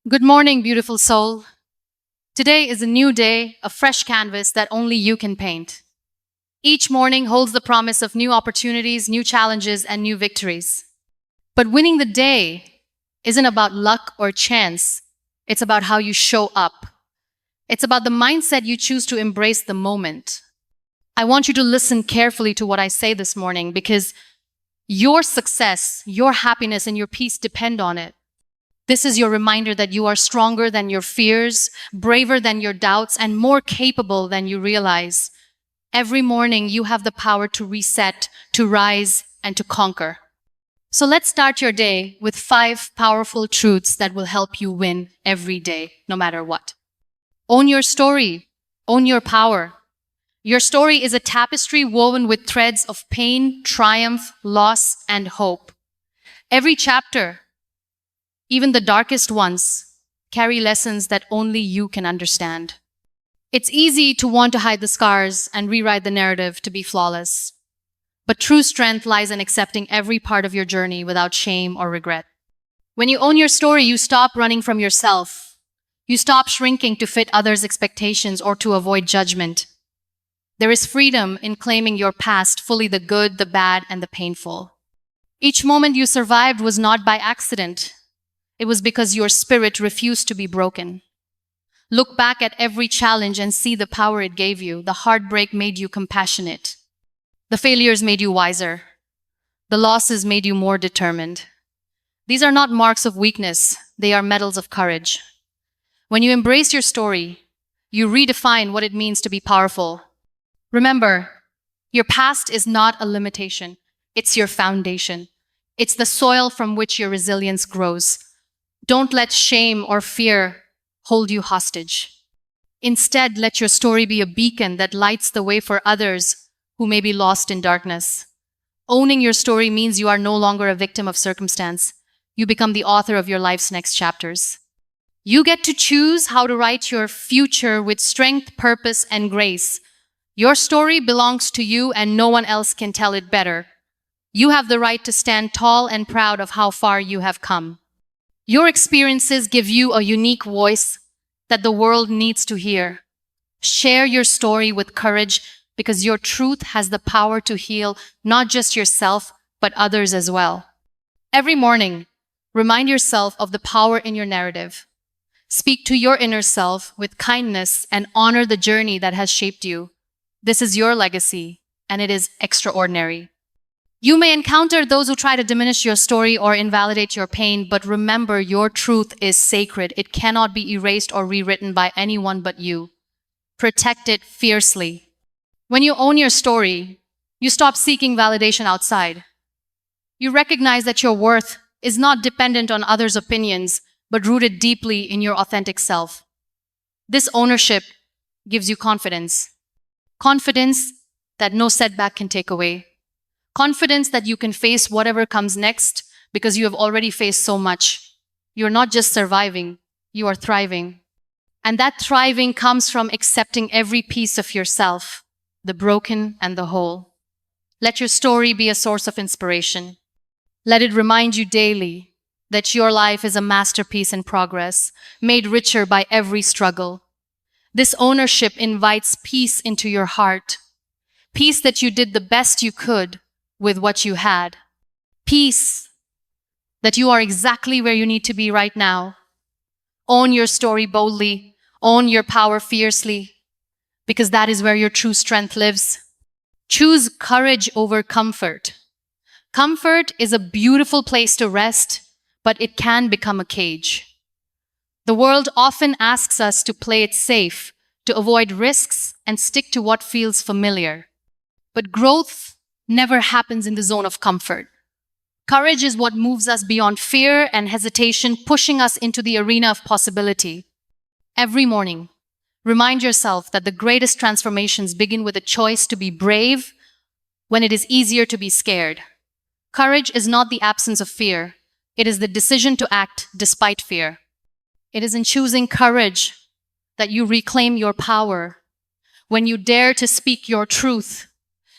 Good morning, beautiful soul. Today is a new day, a fresh canvas that only you can paint. Each morning holds the promise of new opportunities, new challenges, and new victories. But winning the day isn't about luck or chance. It's about how you show up. It's about the mindset you choose to embrace the moment. I want you to listen carefully to what I say this morning because your success, your happiness, and your peace depend on it. This is your reminder that you are stronger than your fears, braver than your doubts, and more capable than you realize. Every morning, you have the power to reset, to rise, and to conquer. So let's start your day with 5 powerful truths that will help you win every day, no matter what. Own your story. Own your power. Your story is a tapestry woven with threads of pain, triumph, loss, and hope. Every chapter, even the darkest ones, carry lessons that only you can understand. It's easy to want to hide the scars and rewrite the narrative to be flawless. But true strength lies in accepting every part of your journey without shame or regret. When you own your story, you stop running from yourself. You stop shrinking to fit others' expectations or to avoid judgment. There is freedom in claiming your past, fully the good, the bad, and the painful. Each moment you survived was not by accident. It was because your spirit refused to be broken. Look back at every challenge and see the power it gave you. The heartbreak made you compassionate. The failures made you wiser. The losses made you more determined. These are not marks of weakness. They are medals of courage. When you embrace your story, you redefine what it means to be powerful. Remember, your past is not a limitation. It's your foundation. It's the soil from which your resilience grows. Don't let shame or fear hold you hostage. Instead, let your story be a beacon that lights the way for others who may be lost in darkness. Owning your story means you are no longer a victim of circumstance. You become the author of your life's next chapters. You get to choose how to write your future with strength, purpose, and grace. Your story belongs to you and no one else can tell it better. You have the right to stand tall and proud of how far you have come. Your experiences give you a unique voice that the world needs to hear. Share your story with courage because your truth has the power to heal not just yourself, but others as well. Every morning, remind yourself of the power in your narrative. Speak to your inner self with kindness and honor the journey that has shaped you. This is your legacy, and it is extraordinary. You may encounter those who try to diminish your story or invalidate your pain, but remember, your truth is sacred. It cannot be erased or rewritten by anyone but you. Protect it fiercely. When you own your story, you stop seeking validation outside. You recognize that your worth is not dependent on others' opinions, but rooted deeply in your authentic self. This ownership gives you confidence. Confidence that no setback can take away. Confidence that you can face whatever comes next because you have already faced so much. You're not just surviving, you are thriving. And that thriving comes from accepting every piece of yourself, the broken and the whole. Let your story be a source of inspiration. Let it remind you daily that your life is a masterpiece in progress, made richer by every struggle. This ownership invites peace into your heart. Peace that you did the best you could with what you had. Peace that you are exactly where you need to be right now. Own your story boldly. Own your power fiercely, because that is where your true strength lives. Choose courage over comfort. Comfort is a beautiful place to rest, but it can become a cage. The world often asks us to play it safe, to avoid risks and stick to what feels familiar. But growth never happens in the zone of comfort. Courage is what moves us beyond fear and hesitation, pushing us into the arena of possibility. Every morning, remind yourself that the greatest transformations begin with a choice to be brave when it is easier to be scared. Courage is not the absence of fear. It is the decision to act despite fear. It is in choosing courage that you reclaim your power. When you dare to speak your truth,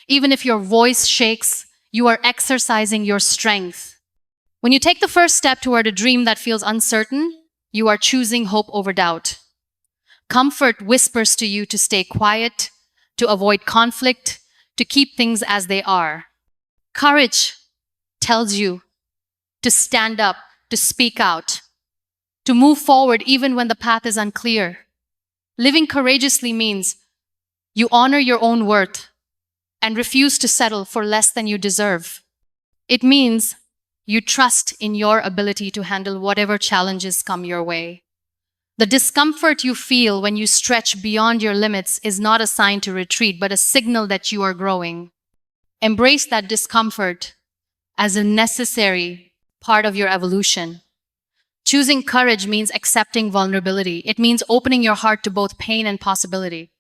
even if your voice shakes, you are exercising your strength. When you take the first step toward a dream that feels uncertain, you are choosing hope over doubt. Comfort whispers to you to stay quiet, to avoid conflict, to keep things as they are. Courage tells you to stand up, to speak out, to move forward even when the path is unclear. Living courageously means you honor your own worth and refuse to settle for less than you deserve. It means you trust in your ability to handle whatever challenges come your way. The discomfort you feel when you stretch beyond your limits is not a sign to retreat, but a signal that you are growing. Embrace that discomfort as a necessary part of your evolution. Choosing courage means accepting vulnerability. It means opening your heart to both pain and possibility.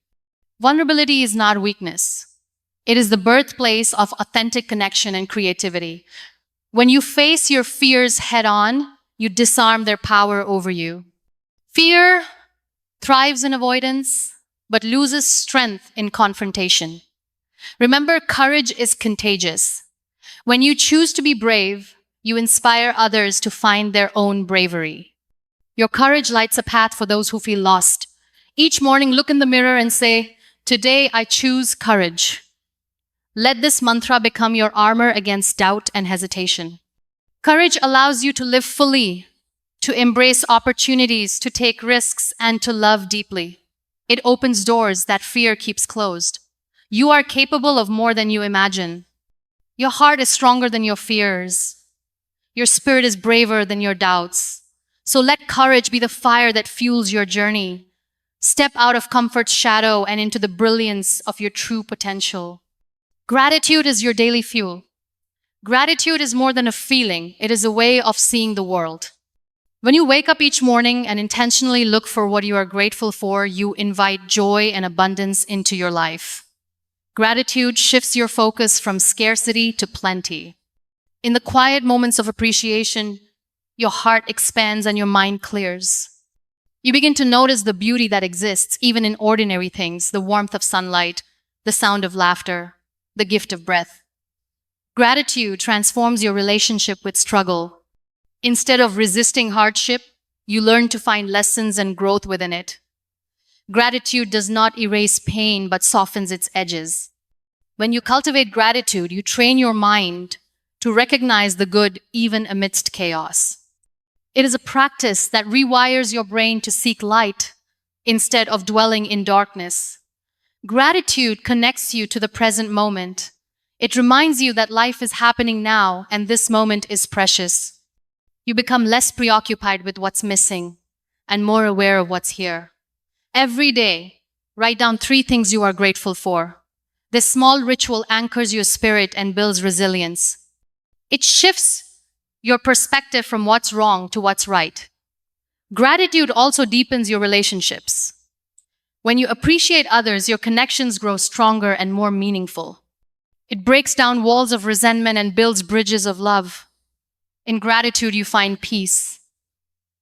Vulnerability is not weakness. It is the birthplace of authentic connection and creativity. When you face your fears head on, you disarm their power over you. Fear thrives in avoidance, but loses strength in confrontation. Remember, courage is contagious. When you choose to be brave, you inspire others to find their own bravery. Your courage lights a path for those who feel lost. Each morning, look in the mirror and say, "Today I choose courage." Let this mantra become your armor against doubt and hesitation. Courage allows you to live fully, to embrace opportunities, to take risks, and to love deeply. It opens doors that fear keeps closed. You are capable of more than you imagine. Your heart is stronger than your fears. Your spirit is braver than your doubts. So let courage be the fire that fuels your journey. Step out of comfort's shadow and into the brilliance of your true potential. Gratitude is your daily fuel. Gratitude is more than a feeling, it is a way of seeing the world. When you wake up each morning and intentionally look for what you are grateful for, you invite joy and abundance into your life. Gratitude shifts your focus from scarcity to plenty. In the quiet moments of appreciation, your heart expands and your mind clears. You begin to notice the beauty that exists even in ordinary things, the warmth of sunlight, the sound of laughter, the gift of breath. Gratitude transforms your relationship with struggle. Instead of resisting hardship, you learn to find lessons and growth within it. Gratitude does not erase pain but softens its edges. When you cultivate gratitude, you train your mind to recognize the good even amidst chaos. It is a practice that rewires your brain to seek light instead of dwelling in darkness. Gratitude connects you to the present moment. It reminds you that life is happening now and this moment is precious. You become less preoccupied with what's missing and more aware of what's here. Every day, write down 3 things you are grateful for. This small ritual anchors your spirit and builds resilience. It shifts your perspective from what's wrong to what's right. Gratitude also deepens your relationships. When you appreciate others, your connections grow stronger and more meaningful. It breaks down walls of resentment and builds bridges of love. In gratitude, you find peace.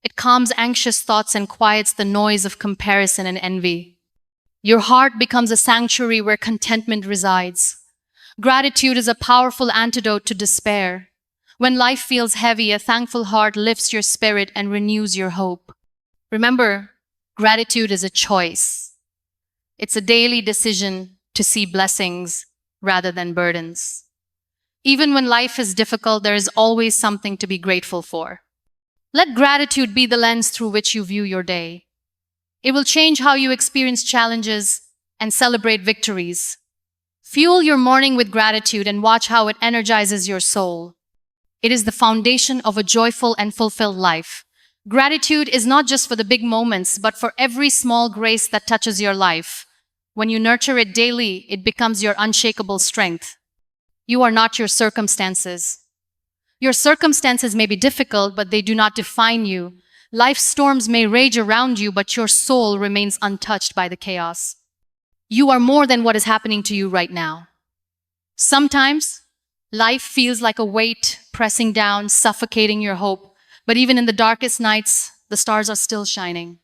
It calms anxious thoughts and quiets the noise of comparison and envy. Your heart becomes a sanctuary where contentment resides. Gratitude is a powerful antidote to despair. When life feels heavy, a thankful heart lifts your spirit and renews your hope. Remember, gratitude is a choice. It's a daily decision to see blessings rather than burdens. Even when life is difficult, there is always something to be grateful for. Let gratitude be the lens through which you view your day. It will change how you experience challenges and celebrate victories. Fuel your morning with gratitude and watch how it energizes your soul. It is the foundation of a joyful and fulfilled life. Gratitude is not just for the big moments, but for every small grace that touches your life. When you nurture it daily, it becomes your unshakable strength. You are not your circumstances. Your circumstances may be difficult, but they do not define you. Life's storms may rage around you, but your soul remains untouched by the chaos. You are more than what is happening to you right now. Sometimes, life feels like a weight pressing down, suffocating your hope. But even in the darkest nights, the stars are still shining.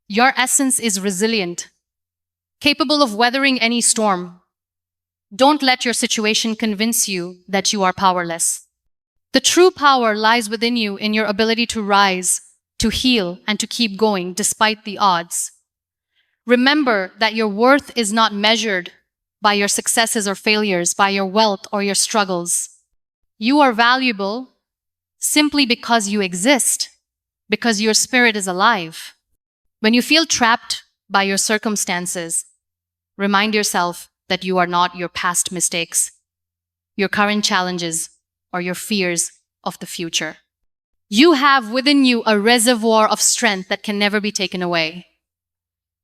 Your essence is resilient, capable of weathering any storm. Don't let your situation convince you that you are powerless. The true power lies within you in your ability to rise, to heal, and to keep going despite the odds. Remember that your worth is not measured by your successes or failures, by your wealth or your struggles. You are valuable simply because you exist, because your spirit is alive. When you feel trapped by your circumstances, remind yourself that you are not your past mistakes, your current challenges, or your fears of the future. You have within you a reservoir of strength that can never be taken away.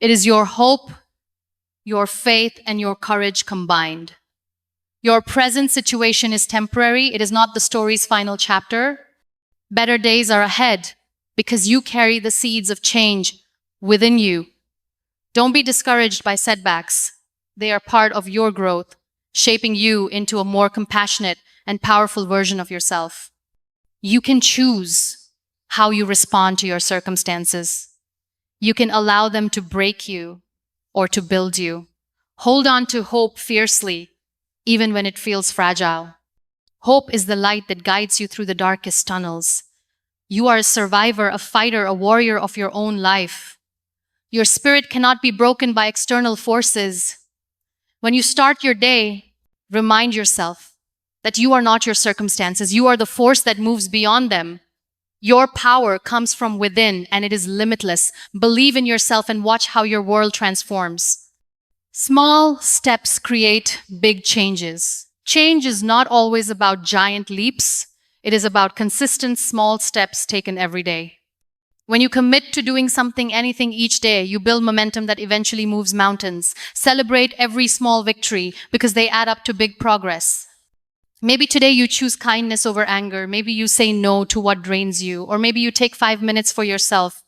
It is your hope, your faith, and your courage combined. Your present situation is temporary. It is not the story's final chapter. Better days are ahead because you carry the seeds of change within you. Don't be discouraged by setbacks. They are part of your growth, shaping you into a more compassionate and powerful version of yourself. You can choose how you respond to your circumstances. You can allow them to break you or to build you. Hold on to hope fiercely, even when it feels fragile. Hope is the light that guides you through the darkest tunnels. You are a survivor, a fighter, a warrior of your own life. Your spirit cannot be broken by external forces. When you start your day, remind yourself that you are not your circumstances. You are the force that moves beyond them. Your power comes from within and it is limitless. Believe in yourself and watch how your world transforms. Small steps create big changes. Change is not always about giant leaps. It is about consistent small steps taken every day. When you commit to doing something, anything each day, you build momentum that eventually moves mountains. Celebrate every small victory because they add up to big progress. Maybe today you choose kindness over anger. Maybe you say no to what drains you. Or maybe you take 5 minutes for yourself.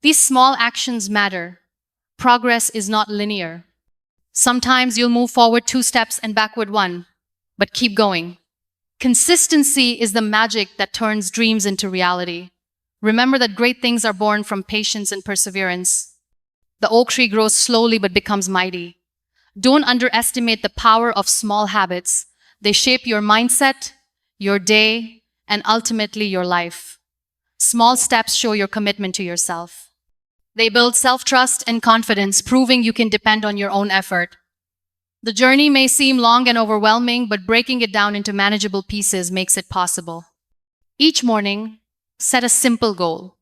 These small actions matter. Progress is not linear. Sometimes you'll move forward 2 steps and backward 1, but keep going. Consistency is the magic that turns dreams into reality. Remember that great things are born from patience and perseverance. The oak tree grows slowly but becomes mighty. Don't underestimate the power of small habits. They shape your mindset, your day, and ultimately your life. Small steps show your commitment to yourself. They build self-trust and confidence, proving you can depend on your own effort. The journey may seem long and overwhelming, but breaking it down into manageable pieces makes it possible. Each morning, set a simple goal.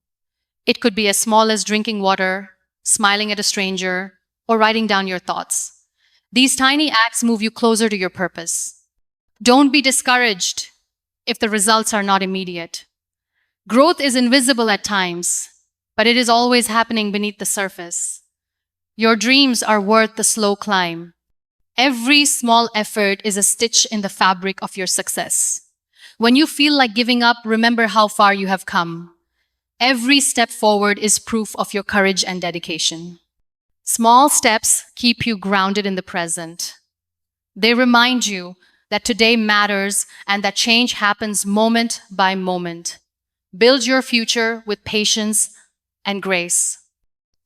It could be as small as drinking water, smiling at a stranger, or writing down your thoughts. These tiny acts move you closer to your purpose. Don't be discouraged if the results are not immediate. Growth is invisible at times, but it is always happening beneath the surface. Your dreams are worth the slow climb. Every small effort is a stitch in the fabric of your success. When you feel like giving up, remember how far you have come. Every step forward is proof of your courage and dedication. Small steps keep you grounded in the present. They remind you that today matters and that change happens moment by moment. Build your future with patience and grace.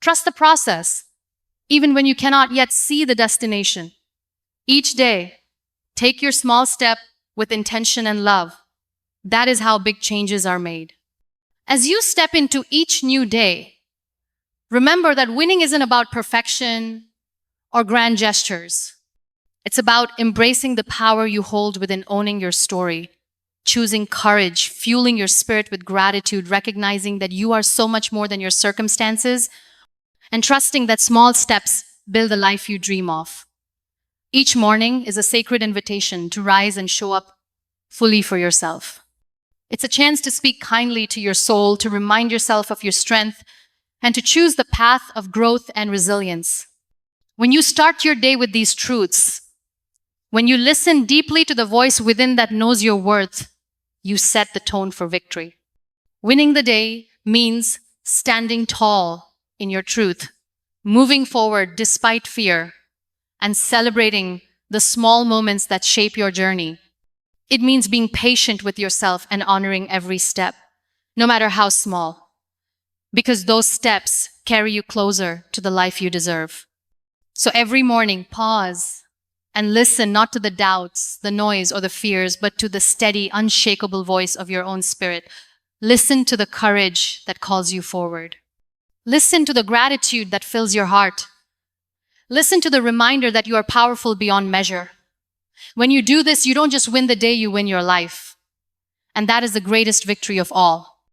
Trust the process, even when you cannot yet see the destination. Each day, take your small step with intention and love. That is how big changes are made. As you step into each new day, remember that winning isn't about perfection or grand gestures. It's about embracing the power you hold within owning your story, choosing courage, fueling your spirit with gratitude, recognizing that you are so much more than your circumstances, and trusting that small steps build the life you dream of. Each morning is a sacred invitation to rise and show up fully for yourself. It's a chance to speak kindly to your soul, to remind yourself of your strength, and to choose the path of growth and resilience. When you start your day with these truths, when you listen deeply to the voice within that knows your worth, you set the tone for victory. Winning the day means standing tall in your truth, moving forward despite fear, and celebrating the small moments that shape your journey. It means being patient with yourself and honoring every step, no matter how small, because those steps carry you closer to the life you deserve. So every morning, pause and listen not to the doubts, the noise, or the fears, but to the steady, unshakable voice of your own spirit. Listen to the courage that calls you forward. Listen to the gratitude that fills your heart. Listen to the reminder that you are powerful beyond measure. When you do this, you don't just win the day, you win your life. And that is the greatest victory of all.